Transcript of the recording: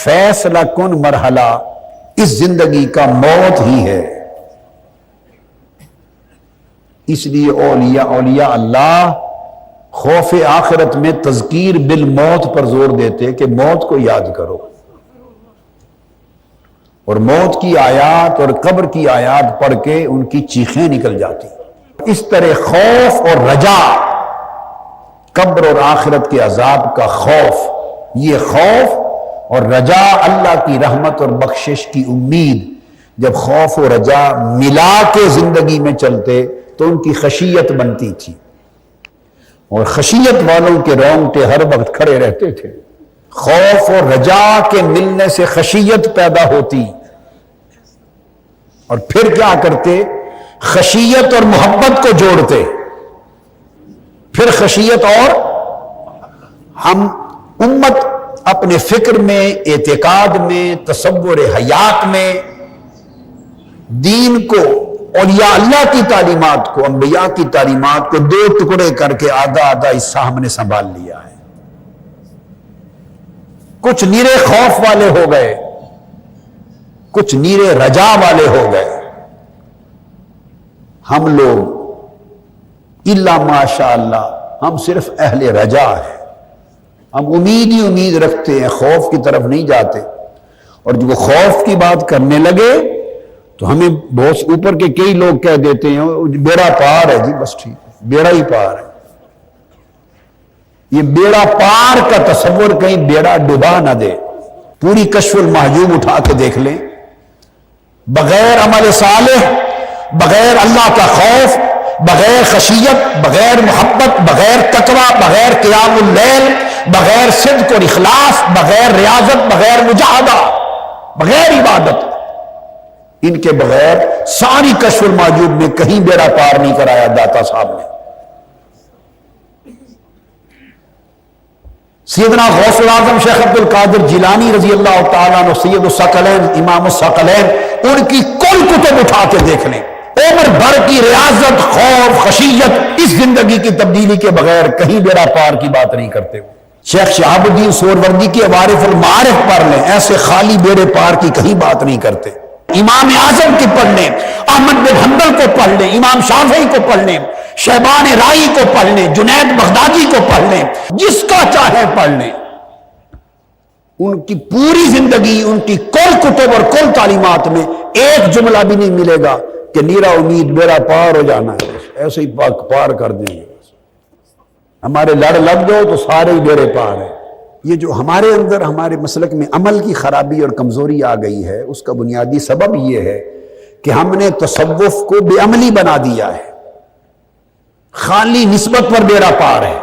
فیصلہ کن مرحلہ اس زندگی کا موت ہی ہے۔ اس لیے اولیاء اللہ خوف آخرت میں تذکیر بالموت پر زور دیتے کہ موت کو یاد کرو، اور موت کی آیات اور قبر کی آیات پڑھ کے ان کی چیخیں نکل جاتی۔ اس طرح خوف اور رجا، قبر اور آخرت کے عذاب کا خوف، یہ خوف اور رجا اللہ کی رحمت اور بخشش کی امید، جب خوف و رجا ملا کے زندگی میں چلتے تو ان کی خشیت بنتی تھی، اور خشیت والوں کے رونگٹے ہر وقت کھڑے رہتے تھے۔ خوف اور رجا کے ملنے سے خشیت پیدا ہوتی، اور پھر کیا کرتے؟ خشیت اور محبت کو جوڑتے، پھر خشیت اور ہم امت اپنے فکر میں، اعتقاد میں، تصور حیات میں دین کو، اولیاء اللہ کی تعلیمات کو، انبیاء کی تعلیمات کو دو ٹکڑے کر کے آدھا آدھا حصہ ہم نے سنبھال لیا ہے۔ کچھ نیرے خوف والے ہو گئے، کچھ نیرے رجا والے ہو گئے۔ ہم لوگ الا ماشاء اللہ ہم صرف اہل رجا ہیں، ہم امید ہی امید رکھتے ہیں، خوف کی طرف نہیں جاتے۔ اور جو خوف کی بات کرنے لگے تو ہمیں بہت اوپر کے کئی لوگ کہہ دیتے ہیں بیڑا پار ہے، جی بس ٹھیک ہے، بیڑا ہی پار ہے۔ یہ بیڑا پار کا تصور کہیں بیڑا ڈبا نہ دے۔ پوری کشف المحجوب اٹھا کے دیکھ لیں، بغیر عمل صالح، بغیر اللہ کا خوف، بغیر خشیت، بغیر محبت، بغیر تقوی، بغیر قیام اللیل، بغیر صدق اور اخلاص، بغیر ریاضت، بغیر مجاہدہ، بغیر عبادت، ان کے بغیر ساری کشف المحجوب میں کہیں بیڑا پار نہیں کرایا داتا صاحب نے۔ سیدنا غوث الاعظم شیخ عبد القادر جیلانی رضی اللہ تعالیٰ عنہ، سید الثقلین، امام الثقلین، ان کی کل کتب اٹھا کے دیکھ لیں، عمر بھر کی ریاضت، خوف، خشیت، اس زندگی کی تبدیلی کے بغیر کہیں بیڑا پار کی بات نہیں کرتے ہو۔ شیخ شہاب الدین سہروردی کی عوارف المعارف پڑھ لیں، ایسے خالی بیڑے پار کی کہیں بات نہیں کرتے۔ امام اعظم کی پڑھ لیں، احمد بن حنبل کو پڑھ لیں، امام شافعی کو پڑھ لیں، شیبان رائی کو پڑھ لیں، جنید بغدادی کو پڑھ لیں، جس کا چاہے پڑھ لیں۔ ان کی پوری زندگی، ان کی کل کتب اور کل تعلیمات میں ایک جملہ بھی نہیں ملے گا کہ نیرا امید بیڑا پار ہو جانا ہے، ایسے ہی پار کر دیں گے، ہمارے لڑ لگ جاؤ تو سارے ہی بیڑے پار ہیں۔ یہ جو ہمارے اندر، ہمارے مسلک میں عمل کی خرابی اور کمزوری آ گئی ہے، اس کا بنیادی سبب یہ ہے کہ ہم نے تصوف کو بے عملی بنا دیا ہے، خالی نسبت پر بیڑا پار ہے۔